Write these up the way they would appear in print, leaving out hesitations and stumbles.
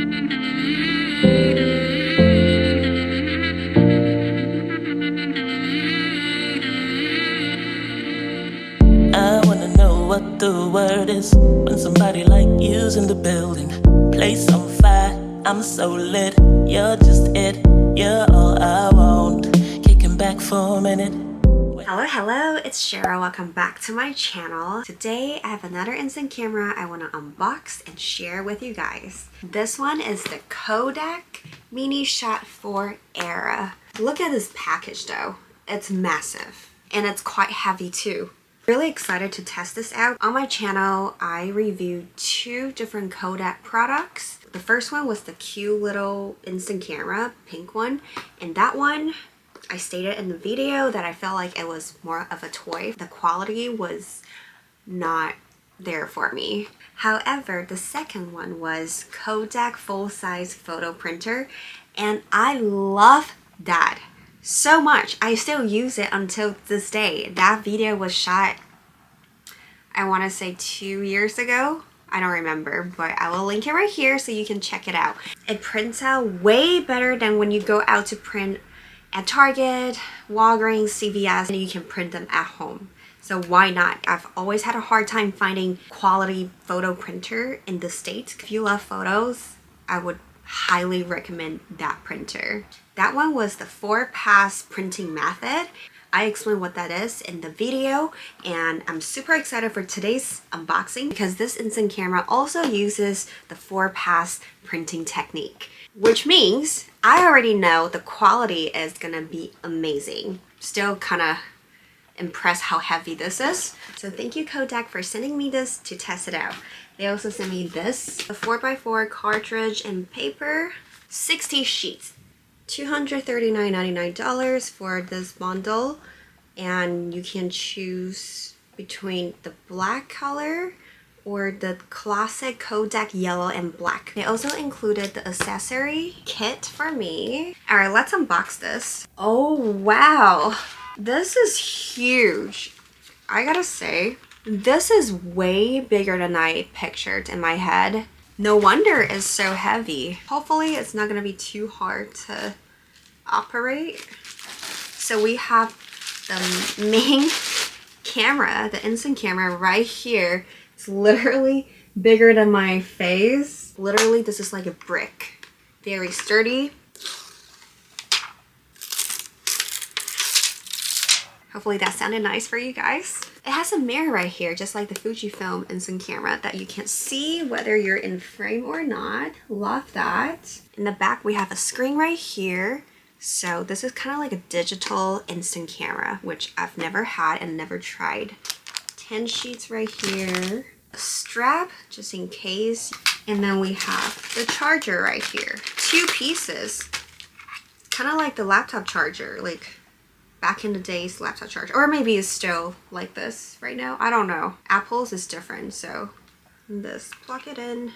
I wanna know what the word is when somebody like you's in the building. Place on fire, I'm so lit. You're just it, you're all I want. Kicking back for a minute. Hello, it's Cheryl. Welcome back to my channel. Today I have another instant camera I want to unbox and share with you guys. This one is the Kodak Mini Shot 4 Era. Look at this package though. It's massive and it's quite heavy too. Really excited to test this out. On my channel, I reviewed 2 different Kodak products. The first one was the cute little instant camera, pink one, and that one, I stated in the video that I felt like it was more of a toy. The quality was not there for me. However, the second one was Kodak full-size photo printer, and I love that so much. I still use it until this day. That video was shot, I want to say 2 years ago. I don't remember, but I will link it right here so you can check it out. It prints out way better than when you go out to print at Target, Walgreens, CVS, and you can print them at home. So why not? I've always had a hard time finding quality photo printer in the States. If you love photos, I would highly recommend that printer. That one was the 4-pass printing method. I explained what that is in the video, and I'm super excited for today's unboxing because this instant camera also uses the 4-pass printing technique, which means I already know the quality is gonna be amazing. Still kind of impressed how heavy this is. So thank you Kodak for sending me this to test it out. They also sent me this, a 4x4 cartridge and paper, 60 sheets. $239.99 for this bundle, and you can choose between the black color or the classic Kodak yellow and black. They also included the accessory kit for me. Alright, let's unbox this. Oh wow, this is huge. I gotta say, this is way bigger than I pictured in my head. No wonder it's so heavy. Hopefully it's not gonna be too hard to operate. So we have the main camera, the instant camera right here. It's literally bigger than my face. Literally, this is like a brick. Very sturdy. Hopefully that sounded nice for you guys. It has a mirror right here, just like the FUJIFILM instant camera, that you can see whether you're in frame or not. Love that. In the back, we have a screen right here. So this is kind of like a digital instant camera, which I've never had and never tried. 10 sheets right here. A strap, just in case. And then we have the charger right here. 2 pieces. Kind of like the laptop charger, like back in the days laptop charger, or maybe it's still like this right now. I don't know. Apple's is different, so this, plug it in.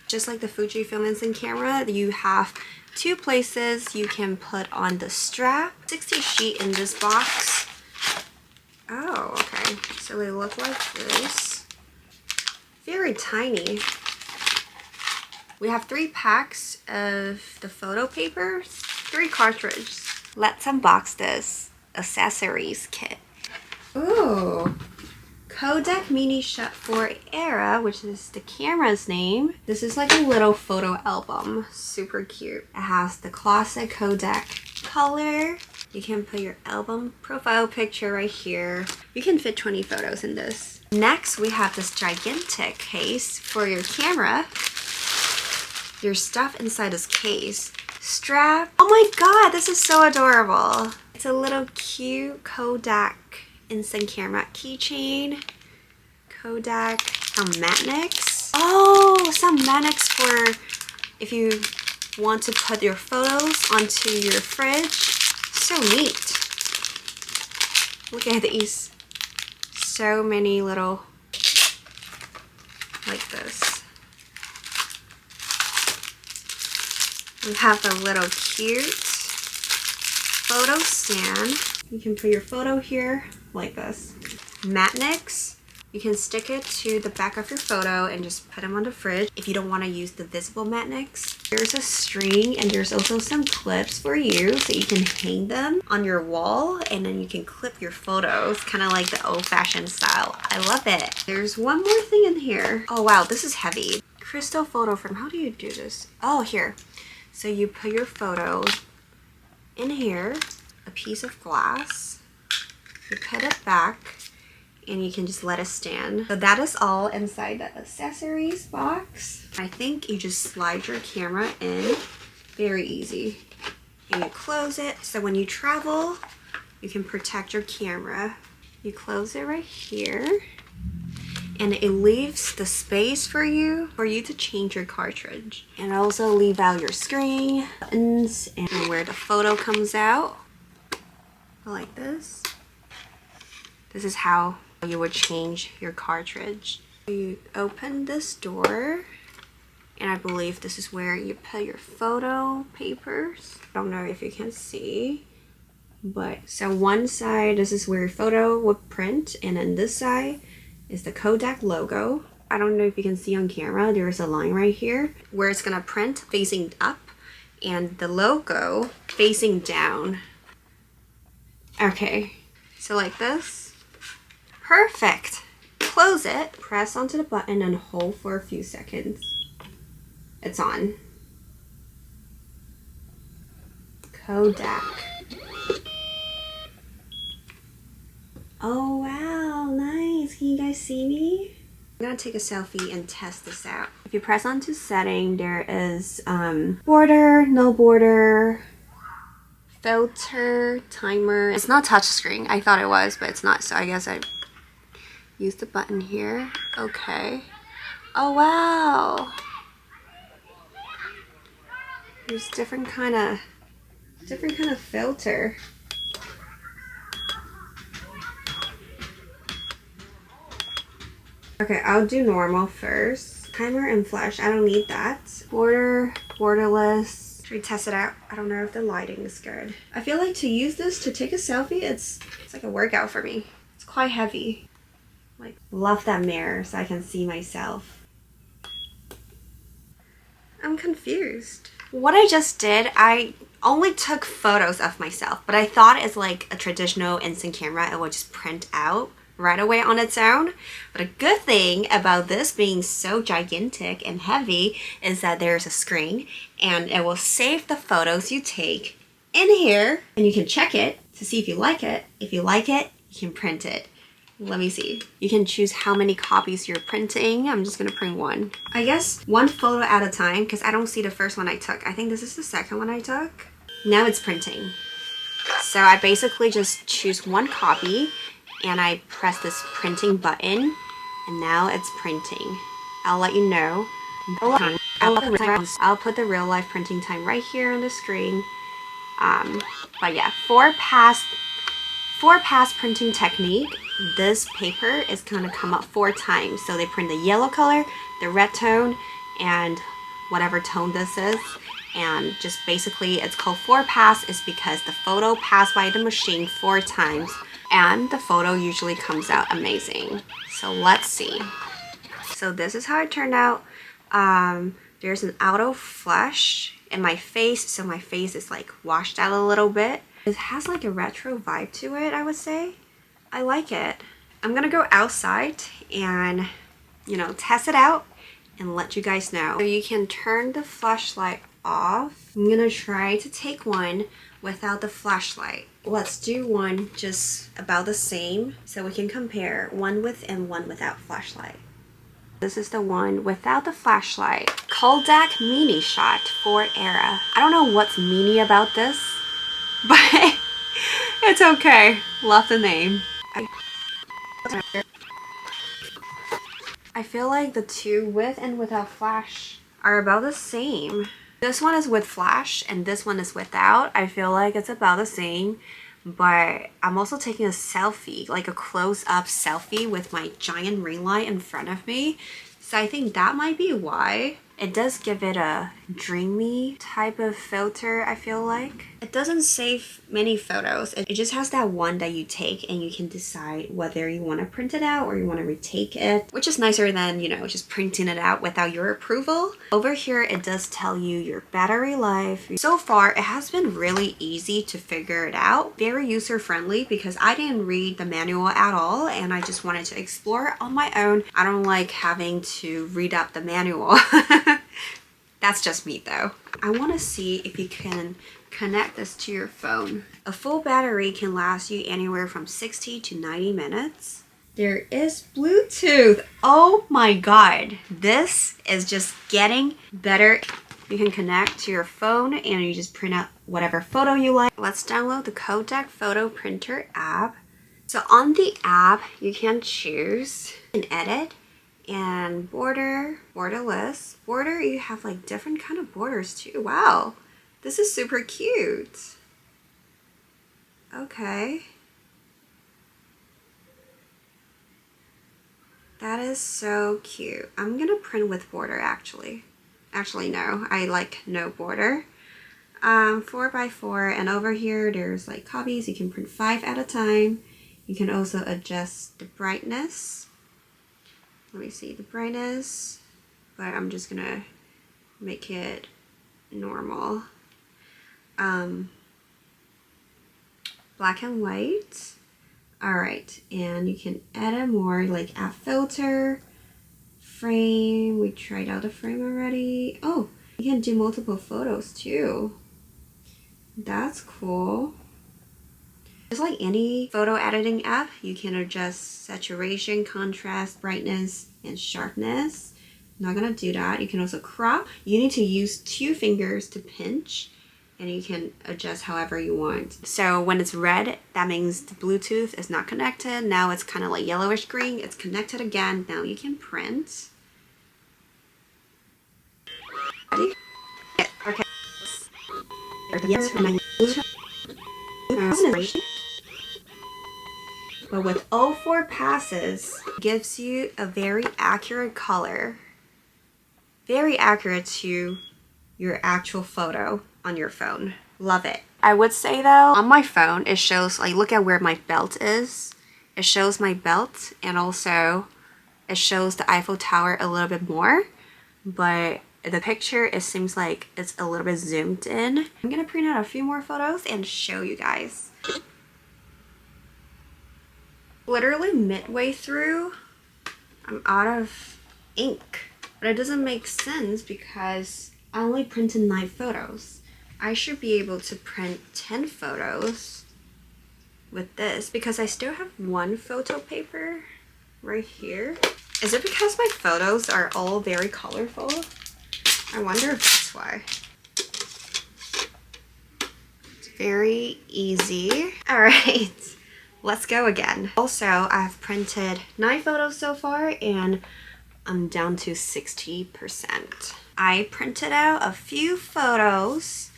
Just like the Fujifilm instant camera, you have 2 places you can put on the strap. 60 sheet in this box. Oh, okay. So they look like this. Very tiny. We have 3 packs of the photo paper, 3 cartridges. Let's unbox this accessories kit. Ooh, Kodak Mini Shot 4 Era, which is the camera's name. This is like a little photo album. Super cute. It has the classic Kodak color. You can put your album profile picture right here. You can fit 20 photos in this. Next, we have this gigantic case for your camera. Your stuff inside this case. Strap. Oh my god, this is so adorable. It's a little cute Kodak instant camera keychain. Kodak. Some magnets. Oh, some magnets for if you want to put your photos onto your fridge. So neat. Look at these. So many little, like this. We have a little cute photo stand. You can put your photo here like this. Magnets You can stick it to the back of your photo and just put them on the fridge if you don't want to use the visible magnets. There's a string and there's also some clips for you so you can hang them on your wall and then you can clip your photos, kind of like the old-fashioned style. I love it. There's one more thing in here. Oh wow, this is heavy. Crystal photo frame. How do you do this? Oh, here. So you put your photo in here, a piece of glass, you put it back, and you can just let it stand. So that is all inside the accessories box. I think you just slide your camera in, very easy. And you close it, so when you travel, you can protect your camera. You close it right here, and it leaves the space for you to change your cartridge. And also leave out your screen, buttons, and where the photo comes out. Like this. This is how you would change your cartridge. You open this door, and I believe this is where you put your photo papers. I don't know if you can see, but so one side, this is where your photo would print, and then this side is the Kodak logo. I don't know if you can see on camera, there's a line right here where it's gonna print facing up and the logo facing down. Okay, so like this. Perfect. Close it, press onto the button and hold for a few seconds. It's on. Kodak. Oh wow, nice. Can you guys see me? I'm gonna take a selfie and test this out. If you press onto setting, there is border, no border, filter, timer. It's not touchscreen. I thought it was, but it's not. So I guess I use the button here. Okay. Oh wow. There's different kind of filter. Okay, I'll do normal first. Timer and flash, I don't need that. Border, borderless. Should we test it out? I don't know if the lighting is good. I feel like to use this to take a selfie, it's like a workout for me. It's quite heavy. Like, love that mirror so I can see myself. I'm confused. What I just did, I only took photos of myself, but I thought it's like a traditional instant camera. It would just print out right away on its own. But a good thing about this being so gigantic and heavy is that there's a screen and it will save the photos you take in here and you can check it to see if you like it. If you like it, you can print it. Let me see. You can choose how many copies you're printing. I'm just gonna print one. I guess one photo at a time because I don't see the first one I took. I think this is the second one I took. Now it's printing. So I basically just choose one copy and I press this printing button and now it's printing. I'll let you know. I'll put the real life printing time right here on the screen. But yeah, for past printing technique, this paper is gonna come up 4 times. So they print the yellow color, the red tone, and whatever tone this is. And just basically it's called 4 pass is because the photo passed by the machine 4 times and the photo usually comes out amazing. So let's see. So this is how it turned out. There's an auto flash in my face, so my face is like washed out a little bit. It has like a retro vibe to it, I would say. I like it. I'm gonna go outside and, you know, test it out and let you guys know. So you can turn the flashlight off. I'm gonna try to take one without the flashlight. Let's do one just about the same so we can compare one with and one without flashlight. This is the one without the flashlight. Kodak Mini Shot 4 Era. I don't know what's mini about this, but it's okay. Love the name. I feel like the two with and without flash are about the same. This one is with flash and this one is without. I feel like it's about the same, but I'm also taking a selfie, like a close-up selfie with my giant ring light in front of me. So I think that might be why It does give it a dreamy type of filter, I feel like. It doesn't save many photos. It just has that one that you take and you can decide whether you want to print it out or you want to retake it, which is nicer than, you know, just printing it out without your approval. Over here, it does tell you your battery life. So far, it has been really easy to figure it out. Very user-friendly because I didn't read the manual at all and I just wanted to explore it on my own. I don't like having to read up the manual. That's just me though. I want to see if you can connect this to your phone. A full battery can last you anywhere from 60 to 90 minutes. There is Bluetooth. Oh my god. This is just getting better. You can connect to your phone and you just print out whatever photo you like. Let's download the Kodak photo printer app. So on the app, you can choose and edit and border, borderless. Border, you have like different kind of borders too. Wow, this is super cute. Okay. That is so cute. I'm gonna print with border actually. Actually no, I like no border. 4x4, and over here there's like copies. You can print 5 at a time. You can also adjust the brightness. Let me see the brightness, but I'm just gonna make it normal. Black and white. All right, and you can edit more, like add filter, frame. We tried out the frame already. Oh, you can do multiple photos too. That's cool. Just like any photo editing app, you can adjust saturation, contrast, brightness, and sharpness. I'm not gonna do that. You can also crop. You need to use 2 fingers to pinch, and you can adjust however you want. So when it's red, that means the Bluetooth is not connected. Now it's kind of like yellowish green. It's connected again. Now you can print. Ready? Yeah, okay. Yes, but with all 4 passes, it gives you a very accurate color. Very accurate to your actual photo on your phone. Love it. I would say though, on my phone, it shows, like, look at where my belt is. It shows my belt, and also it shows the Eiffel Tower a little bit more. But the picture, it seems like it's a little bit zoomed in. I'm gonna print out a few more photos and show you guys. Literally midway through, I'm out of ink. But it doesn't make sense because I only printed 9 photos. I should be able to print 10 photos with this because I still have 1 photo paper right here. Is it because my photos are all very colorful? I wonder if that's why. It's very easy. All right. Let's go again. Also, I've printed 9 photos so far and I'm down to 60%. I printed out a few photos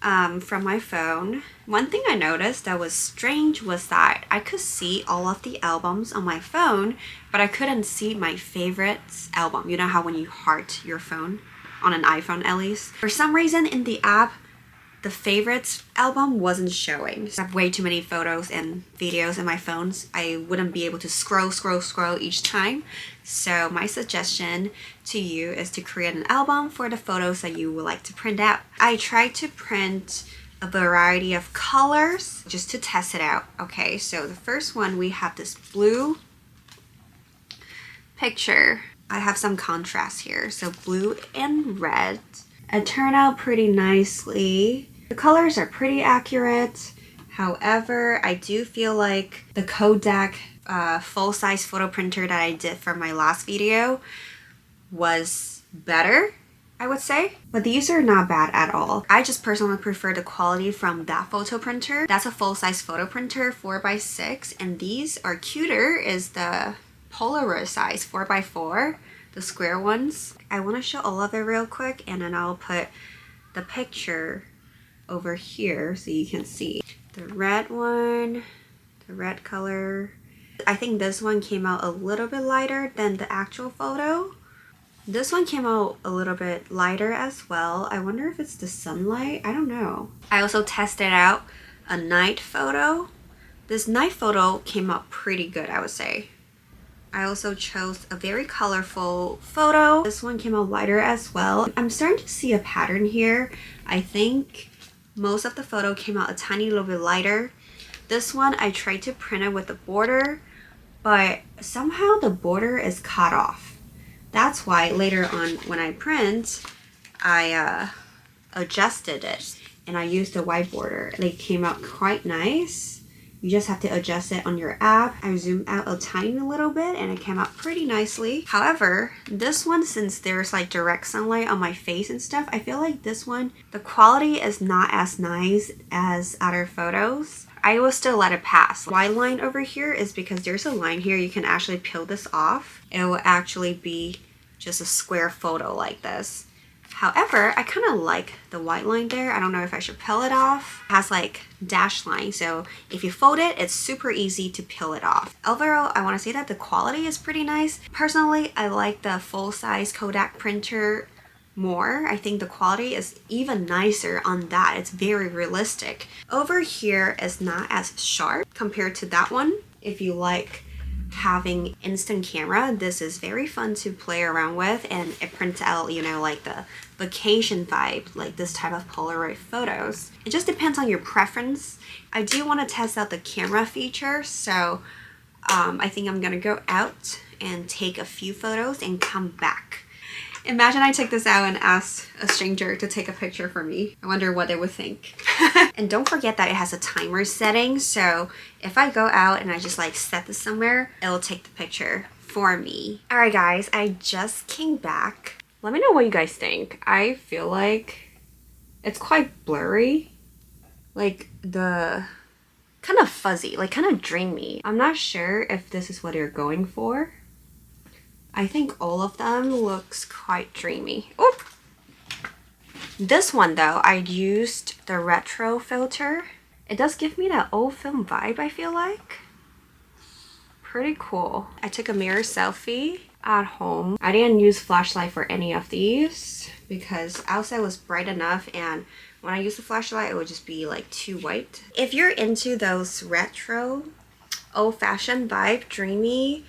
from my phone. One thing I noticed that was strange was that I could see all of the albums on my phone, but I couldn't see my favorites album. You know how when you heart your phone, on an iPhone at least? For some reason in the app, the favorites album wasn't showing. I have way too many photos and videos in my phones. I wouldn't be able to scroll each time. So my suggestion to you is to create an album for the photos that you would like to print out. I tried to print a variety of colors just to test it out. Okay, so the first one, we have this blue picture. I have some contrast here, so blue and red. It turned out pretty nicely. The colors are pretty accurate. However, I do feel like the Kodak full-size photo printer that I did for my last video was better, I would say. But these are not bad at all. I just personally prefer the quality from that photo printer. That's a full-size photo printer, 4x6, and these are cuter is the Polaroid size 4x4, the square ones. I want to show all of it real quick, and then I'll put the picture over here so you can see. The red one, the red color. I think this one came out a little bit lighter than the actual photo. This one came out a little bit lighter as well. I wonder if it's the sunlight. I don't know. I also tested out a night photo. This night photo came out pretty good, I would say. I also chose a very colorful photo. This one came out lighter as well. I'm starting to see a pattern here. I think most of the photo came out a tiny little bit lighter. This one I tried to print it with the border, but somehow the border is cut off. That's why later on when I print, I adjusted it and I used the white border. They came out quite nice. You just have to adjust it on your app. I zoomed out a tiny little bit and it came out pretty nicely. However, this one, since there's like direct sunlight on my face and stuff, I feel like this one, the quality is not as nice as other photos. I will still let it pass. White line over here is because there's a line here. You can actually peel this off. It will actually be just a square photo like this. However, I kind of like the white line there. I don't know if I should peel it off. It has like dash line, so if you fold it, it's super easy to peel it off. Overall, I want to say that the quality is pretty nice. Personally, I like the full-size Kodak printer more. I think the quality is even nicer on that. It's very realistic. Over here is not as sharp compared to that one. If you like having instant camera, this is very fun to play around with, and it prints out, you know, like the vacation vibe, like this type of Polaroid photos. It just depends on your preference. I do want to test out the camera feature, so I think I'm gonna go out and take a few photos and come back. Imagine I take this out and ask a stranger to take a picture for me. I wonder what they would think. And don't forget that it has a timer setting, so if I go out and I just like set this somewhere, it'll take the picture for me. Alright guys, I just came back. Let me know what you guys think. I feel like it's quite blurry. Like the kind of fuzzy, like kind of dreamy. I'm not sure if this is what you're going for. I think all of them looks quite dreamy. Oop! This one though, I used the retro filter. It does give me that old film vibe, I feel like. Pretty cool. I took a mirror selfie at home. I didn't use flashlight for any of these because outside was bright enough, and when I use the flashlight, it would just be like too white. If you're into those retro, old-fashioned vibe, dreamy,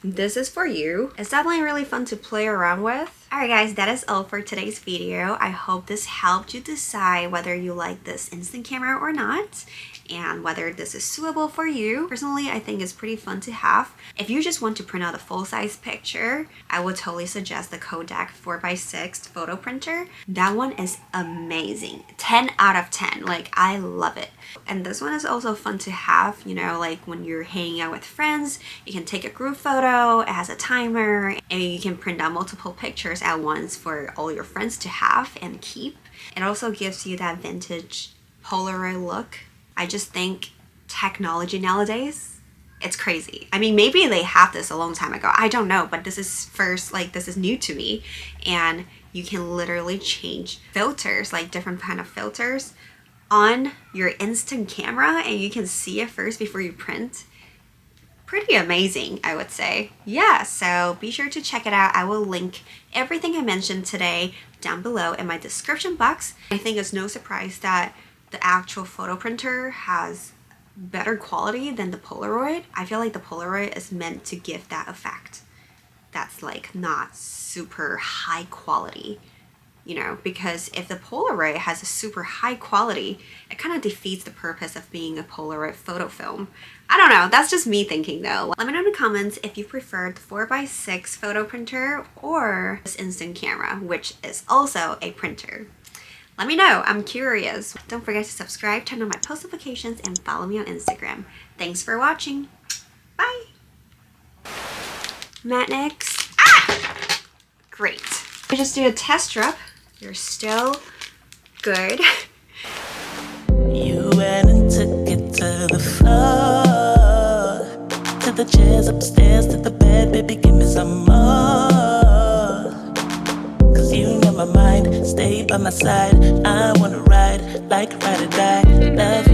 this is for you. It's definitely really fun to play around with. Alright guys, that is all for today's video. I hope this helped you decide whether you like this instant camera or not, and whether this is suitable for you. Personally, I think it's pretty fun to have. If you just want to print out a full-size picture, I would totally suggest the Kodak 4x6 photo printer. That one is amazing. 10 out of 10. Like, I love it. And this one is also fun to have, you know, like when you're hanging out with friends, you can take a group photo, it has a timer, and you can print out multiple pictures at once for all your friends to have and keep. It also gives you that vintage Polaroid look. I just think technology nowadays, it's crazy. I mean, maybe they have this a long time ago. I don't know, but this is this is new to me. And you can literally change filters, like different kind of filters on your instant camera, and you can see it first before you print. Pretty amazing, I would say. Yeah, so be sure to check it out. I will link everything I mentioned today down below in my description box. I think it's no surprise that the actual photo printer has better quality than the Polaroid. I feel like the Polaroid is meant to give that effect that's like not super high quality, you know, because if the Polaroid has a super high quality, it kind of defeats the purpose of being a Polaroid photo film. I don't know, that's just me thinking though. Let me know in the comments if you prefer the 4x6 photo printer or this instant camera, which is also a printer. Let me know, I'm curious. Don't forget to subscribe, turn on my post notifications, and follow me on Instagram. Thanks for watching. Bye. Matte next. Ah! Great. I just did a test strap. You're still good. You went and took it to the floor, to the chairs upstairs, to the bed, baby, give me some more. You know my mind, stay by my side. I wanna ride like ride or die. Love